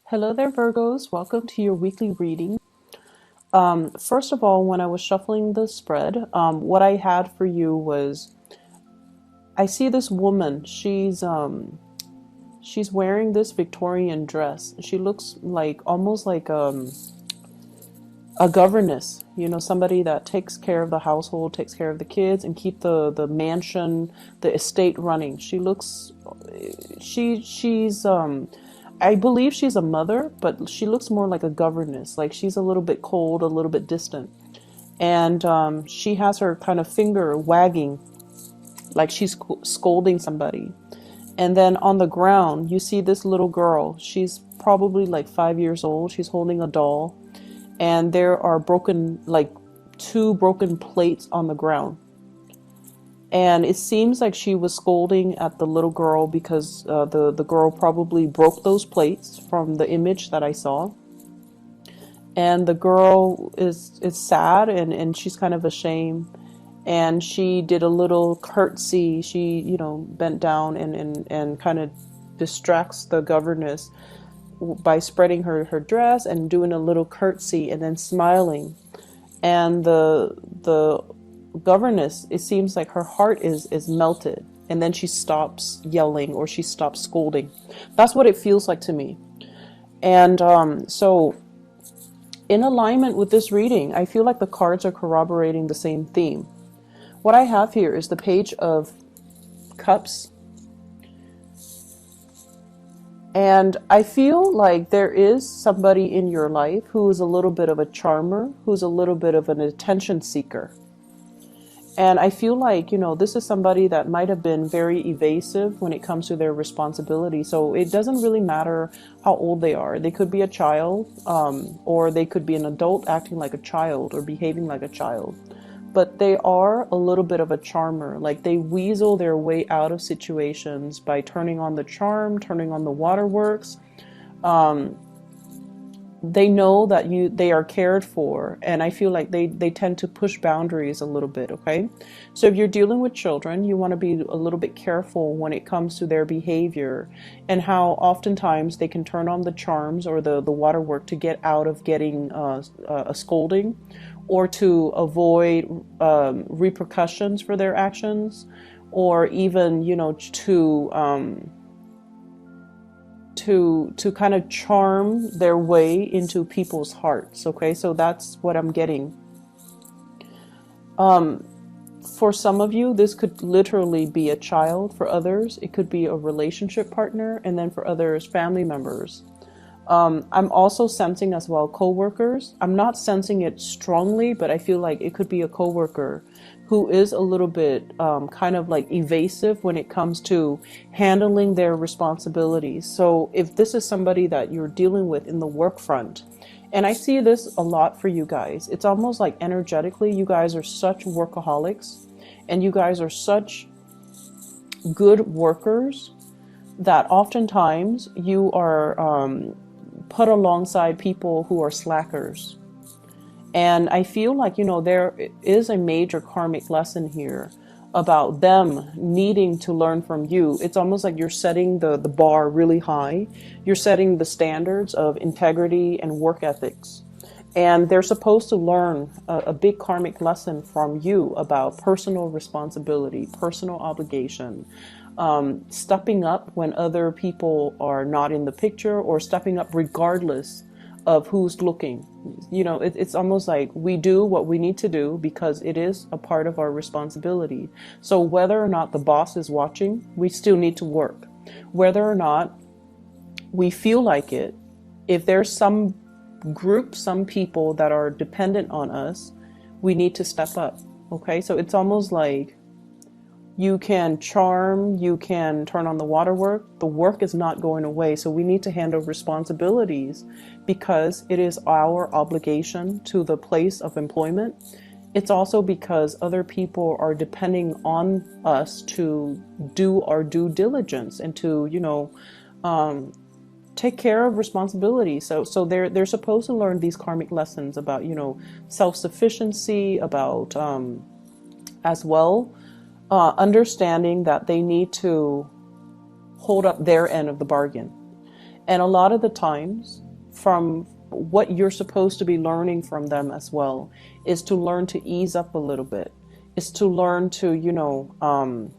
Hello there, Virgos. Welcome to your weekly reading. First of all, when I was shuffling the spread, what I had for you was I see this woman. She's wearing this Victorian dress. She looks like almost like a governess. You know, somebody that takes care of the household, takes care of the kids, and keep the mansion, the estate running. She looks she's I believe she's a mother, but she looks more like a governess. Like she's a little bit cold, a little bit distant. And she has her kind of finger wagging like she's scolding somebody. And then on the ground, you see this little girl. She's probably like 5 years old. She's holding a doll. And there are like two broken plates on the ground. And it seems like she was scolding at the little girl because the girl probably broke those plates from the image that I saw. And the girl is sad and she's kind of ashamed. And she did a little curtsy. She, bent down and kind of distracts the governess by spreading her dress and doing a little curtsy and then smiling. And the governess, it seems like her heart is melted, and then she stops yelling or she stops scolding. That's what it feels like to me. And so in alignment with this reading, I feel like the cards are corroborating the same theme. What I have here is the Page of Cups. And I feel like there is somebody in your life who is a little bit of a charmer, who's a little bit of an attention seeker. And I feel like, this is somebody that might have been very evasive when it comes to their responsibility. So it doesn't really matter how old they are. They could be a child, or they could be an adult acting like a child or behaving like a child. But they are a little bit of a charmer. Like they weasel their way out of situations by turning on the charm, turning on the waterworks. They know that they are cared for, and I feel like they tend to push boundaries a little bit. Okay, so if you're dealing with children, you want to be a little bit careful when it comes to their behavior and how oftentimes they can turn on the charms or the waterwork to get out of getting a scolding, or to avoid repercussions for their actions, or even to kind of charm their way into people's hearts. Okay, so that's what I'm getting. For some of you, this could literally be a child. For others, it could be a relationship partner, and then for others, family members. I'm also sensing as well co-workers. I'm not sensing it strongly, but I feel like it could be a co-worker who is a little bit kind of like evasive when it comes to handling their responsibilities. So if this is somebody that you're dealing with in the work front, and I see this a lot for you guys, it's almost like energetically, you guys are such workaholics and you guys are such good workers that oftentimes you are put alongside people who are slackers. And I feel like, there is a major karmic lesson here about them needing to learn from you. It's almost like you're setting the bar really high. You're setting the standards of integrity and work ethics. And they're supposed to learn a big karmic lesson from you about personal responsibility, personal obligation, stepping up when other people are not in the picture, or stepping up regardless of who's looking. It's almost like we do what we need to do because it is a part of our responsibility. So whether or not the boss is watching, we still need to work. Whether or not we feel like it, if there's some group, some people that are dependent on us, we need to step up. Okay, so it's almost like you can charm, you can turn on the waterwork. The work is not going away. So we need to handle responsibilities because it is our obligation to the place of employment. It's also because other people are depending on us to do our due diligence and to, take care of responsibility. So they're supposed to learn these karmic lessons about, self-sufficiency, about as well, understanding that they need to hold up their end of the bargain. And a lot of the times, from what you're supposed to be learning from them as well, is to learn to ease up a little bit, is to learn to,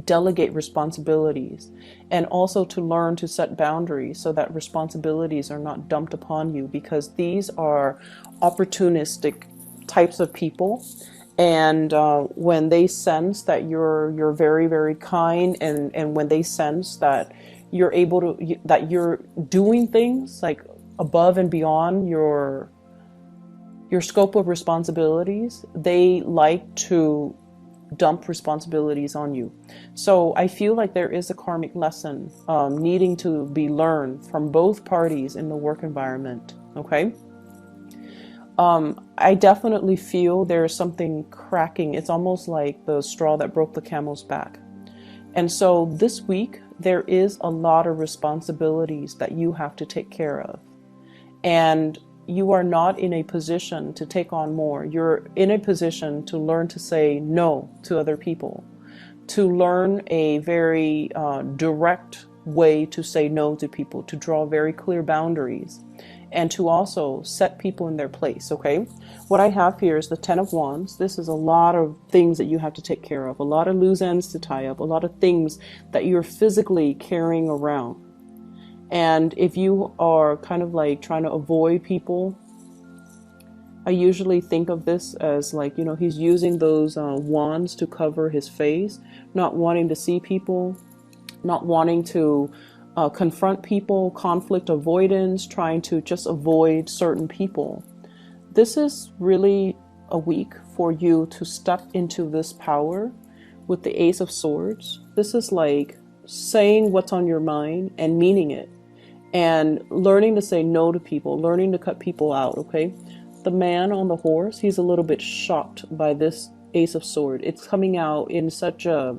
delegate responsibilities, and also to learn to set boundaries so that responsibilities are not dumped upon you, because these are opportunistic types of people. And when they sense that you're very, very kind, and when they sense that you're able to, that you're doing things like above and beyond your scope of responsibilities, they like to dump responsibilities on you. So I feel like there is a karmic lesson needing to be learned from both parties in the work environment. Okay. I definitely feel there's something cracking. It's almost like the straw that broke the camel's back. And so this week, there is a lot of responsibilities that you have to take care of. And you are not in a position to take on more. You're in a position to learn to say no to other people, to learn a very direct way to say no to people, to draw very clear boundaries, and to also set people in their place. Okay, what I have here is the Ten of Wands. This is a lot of things that you have to take care of, a lot of loose ends to tie up, a lot of things that you're physically carrying around. And if you are kind of like trying to avoid people, I usually think of this as like, he's using those wands to cover his face, not wanting to see people, not wanting to confront people, conflict avoidance, trying to just avoid certain people. This is really a week for you to step into this power with the Ace of Swords. This is like saying what's on your mind and meaning it, and learning to say no to people, learning to cut people out. Okay, the man on the horse, he's a little bit shocked by this Ace of Swords. It's coming out in such a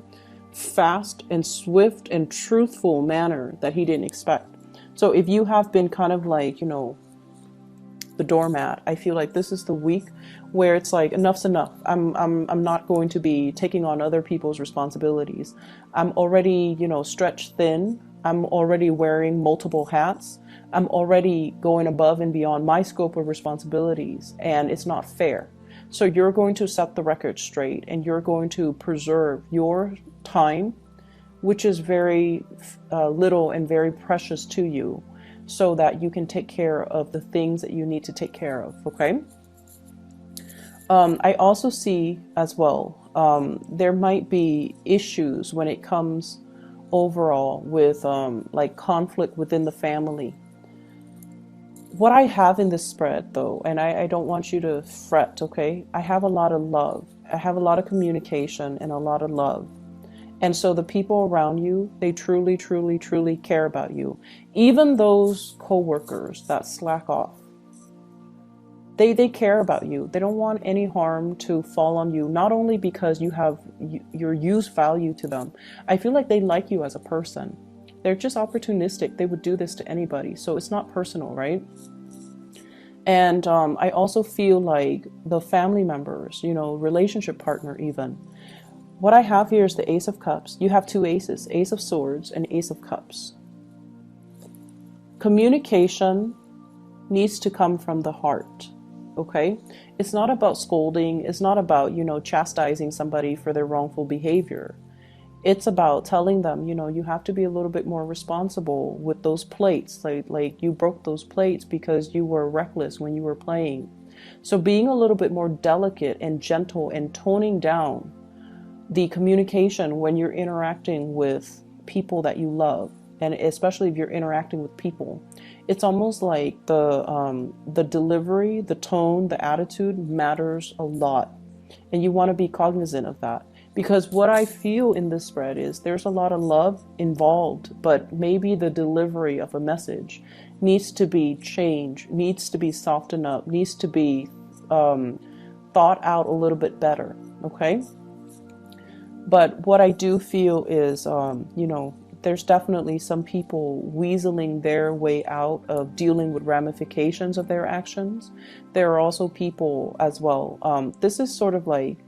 fast and swift and truthful manner that he didn't expect. So if you have been kind of like, the doormat, I feel like this is the week where it's like, enough's enough. I'm not going to be taking on other people's responsibilities. I'm already, stretched thin. I'm already wearing multiple hats. I'm already going above and beyond my scope of responsibilities, and it's not fair. So you're going to set the record straight, and you're going to preserve your time, which is very little and very precious to you, so that you can take care of the things that you need to take care of. Okay. I also see as well, there might be issues when it comes overall with like conflict within the family. What I have in this spread though, and I don't want you to fret, okay? I have a lot of love. I have a lot of communication and a lot of love. And so the people around you, they truly, truly, truly care about you. Even those co-workers that slack off, they care about you. They don't want any harm to fall on you, not only because your use value to them. I feel like they like you as a person. They're just opportunistic. They would do this to anybody. So it's not personal, right? And I also feel like the family members, relationship partner even. What I have here is the Ace of Cups. You have two aces, Ace of Swords and Ace of Cups. Communication needs to come from the heart. Okay, it's not about scolding. It's not about, chastising somebody for their wrongful behavior. It's about telling them, you have to be a little bit more responsible with those plates. Like you broke those plates because you were reckless when you were playing. So being a little bit more delicate and gentle and toning down the communication when you're interacting with people that you love, and especially if you're interacting with people. It's almost like the delivery, the tone, the attitude matters a lot. And you want to be cognizant of that. Because what I feel in this spread is there's a lot of love involved, but maybe the delivery of a message needs to be changed, needs to be softened up, needs to be thought out a little bit better. Okay? But what I do feel is, there's definitely some people weaseling their way out of dealing with ramifications of their actions. There are also people as well. This is sort of like,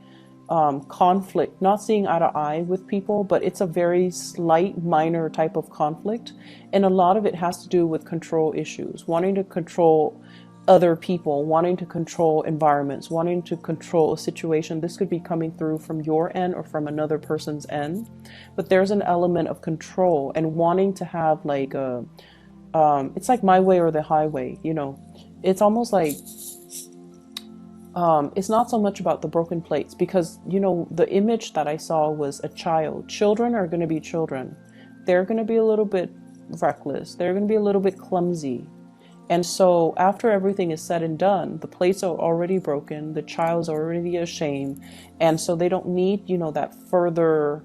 conflict, not seeing eye to eye with people, but it's a very slight, minor type of conflict. And a lot of it has to do with control issues, wanting to control other people, wanting to control environments, wanting to control a situation. This could be coming through from your end or from another person's end. But there's an element of control and wanting to have like a, it's like my way or the highway, you know. It's almost like, it's not so much about the broken plates, because, you know, the image that I saw was a child. Children are going to be children. They're going to be a little bit reckless. They're going to be a little bit clumsy. And so after everything is said and done, the plates are already broken. The child's already ashamed. And so they don't need, you know, that further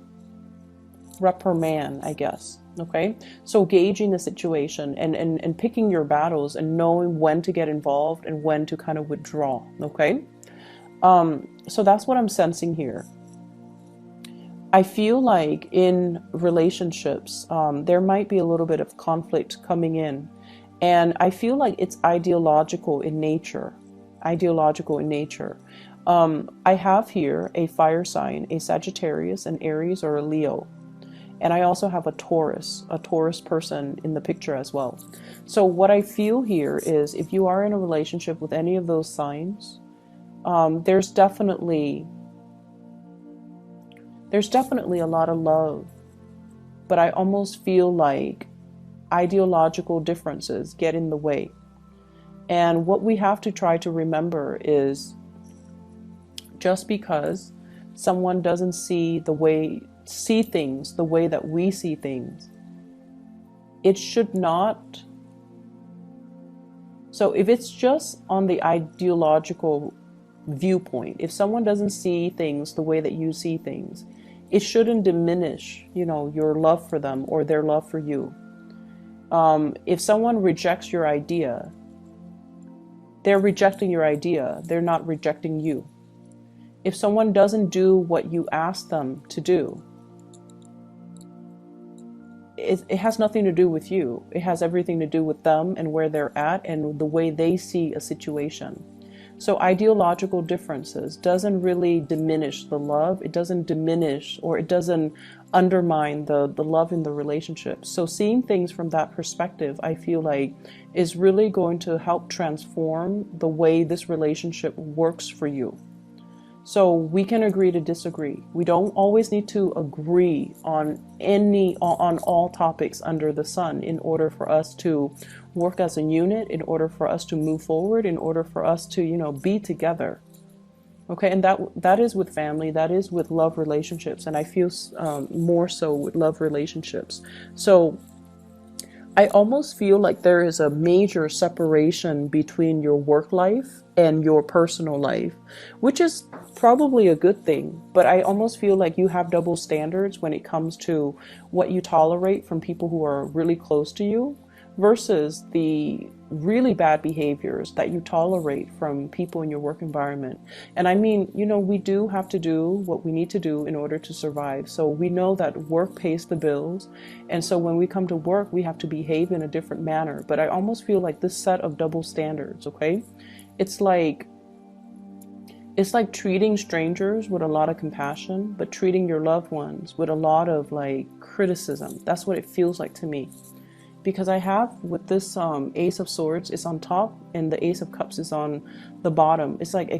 reprimand, I guess. Okay, so gauging the situation and picking your battles and knowing when to get involved and when to kind of withdraw. Okay, so that's what I'm sensing here. I feel like in relationships, there might be a little bit of conflict coming in, and I feel like it's ideological in nature. Ideological in nature. I have here a fire sign, a Sagittarius, an Aries, or a Leo. And I also have a Taurus person in the picture as well. So what I feel here is if you are in a relationship with any of those signs, there's definitely a lot of love. But I almost feel like ideological differences get in the way. And what we have to try to remember is just because someone doesn't see things the way that we see things, it should not. So if it's just on the ideological viewpoint, if someone doesn't see things the way that you see things, it shouldn't diminish, you know, your love for them or their love for you. If someone rejects your idea, they're rejecting your idea. They're not rejecting you. If someone doesn't do what you ask them to do, it has nothing to do with you. It has everything to do with them and where they're at and the way they see a situation. So ideological differences doesn't really diminish the love. It doesn't diminish, or it doesn't undermine the love in the relationship. So seeing things from that perspective, I feel like, is really going to help transform the way this relationship works for you. So we can agree to disagree. We don't always need to agree on all topics under the sun in order for us to work as a unit, in order for us to move forward, in order for us to, you know, be together. Okay, and that is with family, that is with love relationships, and I feel more so with love relationships. So I almost feel like there is a major separation between your work life and your personal life, which is probably a good thing. But I almost feel like you have double standards when it comes to what you tolerate from people who are really close to you versus the really bad behaviors that you tolerate from people in your work environment. And I mean, you know, we do have to do what we need to do in order to survive. So we know that work pays the bills. And so when we come to work, we have to behave in a different manner. But I almost feel like this set of double standards, okay? It's like treating strangers with a lot of compassion, but treating your loved ones with a lot of like criticism. That's what it feels like to me. Because I have with this Ace of Swords is on top and the Ace of Cups is on the bottom. It's like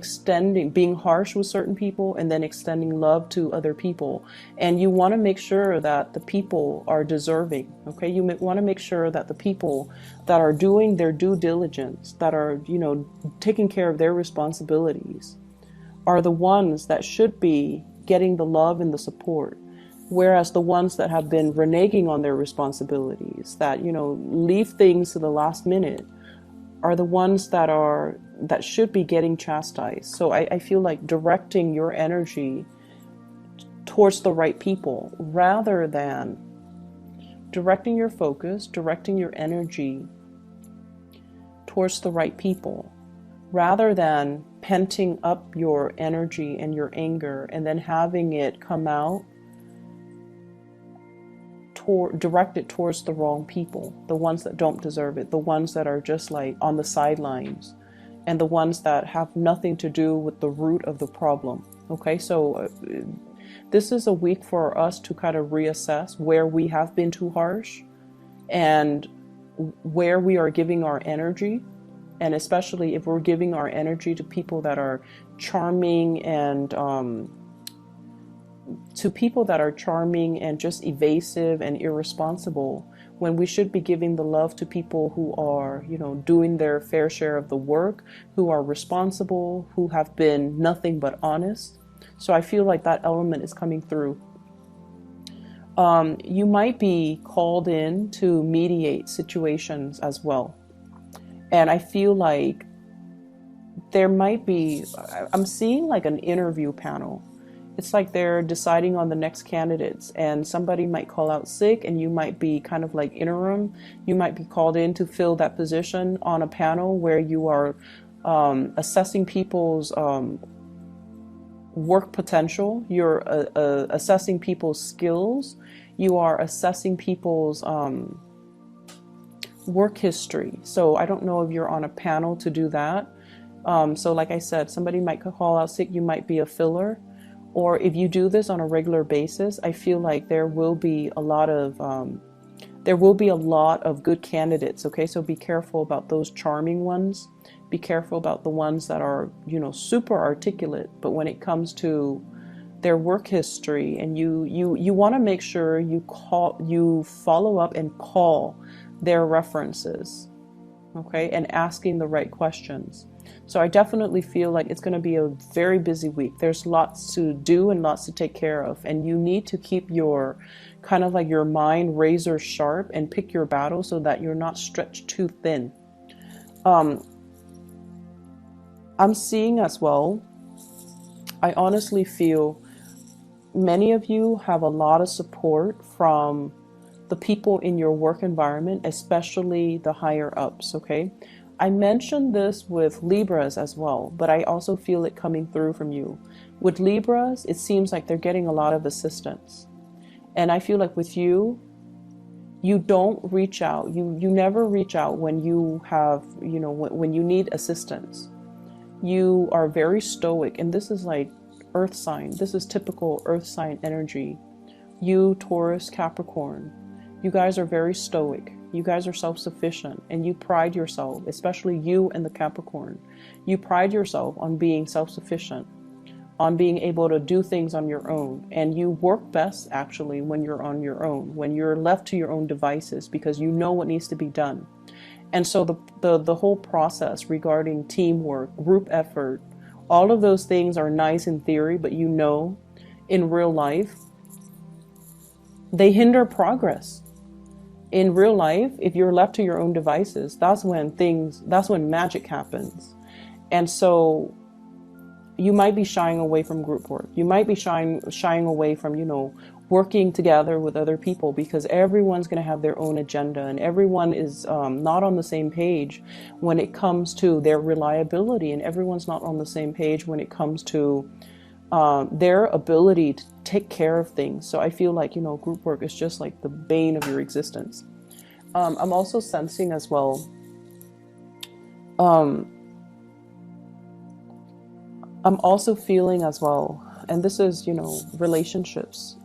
being harsh with certain people and then extending love to other people. And you want to make sure that the people are deserving, okay? You want to make sure that the people that are doing their due diligence, that are, you know, taking care of their responsibilities, are the ones that should be getting the love and the support. Whereas the ones that have been reneging on their responsibilities, that, you know, leave things to the last minute, are the ones that should be getting chastised. So I feel like directing your energy towards the right people, rather than directing your focus, directing your energy towards the right people, rather than penting up your energy and your anger and then having it come out directed towards the wrong people, the ones that don't deserve it, the ones that are just like on the sidelines, and the ones that have nothing to do with the root of the problem. Okay, so this is a week for us to kind of reassess where we have been too harsh and where we are giving our energy. And especially if we're giving our energy to people that are charming and just evasive and irresponsible, when we should be giving the love to people who are, you know, doing their fair share of the work, who are responsible, who have been nothing but honest. So I feel like that element is coming through. You might be called in to mediate situations as well. And I feel like there might be, I'm seeing like an interview panel. It's like they're deciding on the next candidates, and somebody might call out sick and you might be kind of like interim. You might be called in to fill that position on a panel where you are assessing people's work potential. You're assessing people's skills. You are assessing people's work history. So I don't know if you're on a panel to do that. So like I said, somebody might call out sick. You might be a filler. Or if you do this on a regular basis, I feel like there will be a lot of good candidates. Okay, so be careful about those charming ones. Be careful about the ones that are, you know, super articulate, but when it comes to their work history, and you want to make sure you follow up and call their references, okay, and asking the right questions. So I definitely feel like it's going to be a very busy week. There's lots to do and lots to take care of, and you need to keep your kind of like your mind razor sharp and pick your battle so that you're not stretched too thin. I'm seeing as well, I honestly feel many of you have a lot of support from the people in your work environment, especially the higher ups, okay? I mentioned this with Libras as well, but I also feel it coming through from you. With Libras, it seems like they're getting a lot of assistance. And I feel like with you, you don't reach out. You never reach out when you have, you know, when you need assistance. You are very stoic, and this is like earth sign. This is typical earth sign energy. You, Taurus, Capricorn, you guys are very stoic. You guys are self-sufficient, and you pride yourself, especially you and the Capricorn. You pride yourself on being self-sufficient, on being able to do things on your own. And you work best actually when you're on your own, when you're left to your own devices, because you know what needs to be done. And so the whole process regarding teamwork, group effort, all of those things are nice in theory, but you know, in real life, they hinder progress. In real life, if you're left to your own devices, that's when magic happens. And so you might be shying away from group work. You might be shying away from, you know, working together with other people, because everyone's going to have their own agenda, and everyone is not on the same page when it comes to their reliability, and everyone's not on the same page when it comes to their ability to take care of things. So I feel like, you know, group work is just like the bane of your existence. I'm also sensing as well, I'm also feeling as well, and this is, you know, relationships.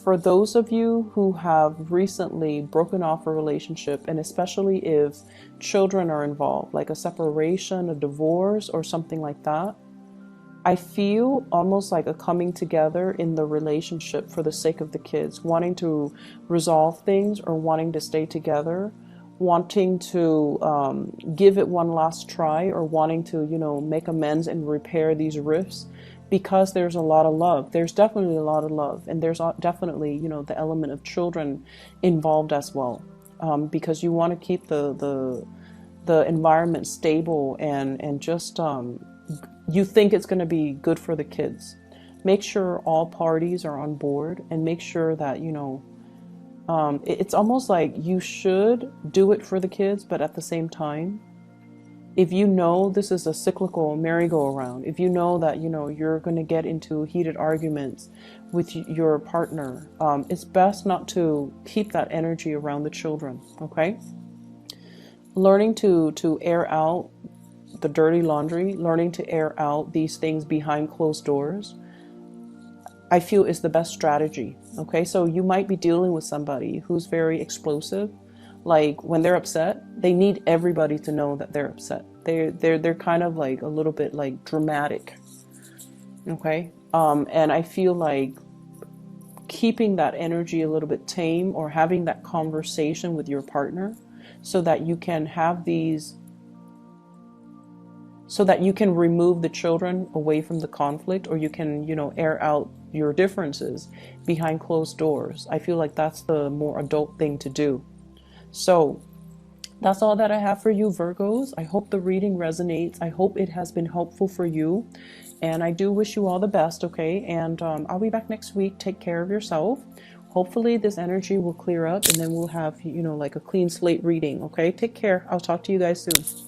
For those of you who have recently broken off a relationship, and especially if children are involved, like a separation, a divorce, or something like that, I feel almost like a coming together in the relationship for the sake of the kids, wanting to resolve things or wanting to stay together, wanting to give it one last try, or wanting to, you know, make amends and repair these rifts, because there's a lot of love. There's definitely a lot of love, and there's definitely, you know, the element of children involved as well, because you want to keep the environment stable and just you think it's going to be good for the kids. Make sure all parties are on board, and make sure that, you know, it's almost like you should do it for the kids, but at the same time, if you know this is a cyclical merry-go-round, if you know that, you know, you're going to get into heated arguments with your partner, it's best not to keep that energy around the children, okay? Learning to air out the dirty laundry, learning to air out these things behind closed doors, I feel is the best strategy. Okay, so you might be dealing with somebody who's very explosive. Like when they're upset, they need everybody to know that they're upset. They're kind of like a little bit like dramatic. Okay, and I feel like keeping that energy a little bit tame, or having that conversation with your partner, so that you can have these, so that you can remove the children away from the conflict, or you can, air out your differences behind closed doors. I feel like that's the more adult thing to do. So that's all that I have for you, Virgos. I hope the reading resonates. I hope it has been helpful for you. And I do wish you all the best, okay? And I'll be back next week. Take care of yourself. Hopefully this energy will clear up, and then we'll have, like a clean slate reading, okay? Take care. I'll talk to you guys soon.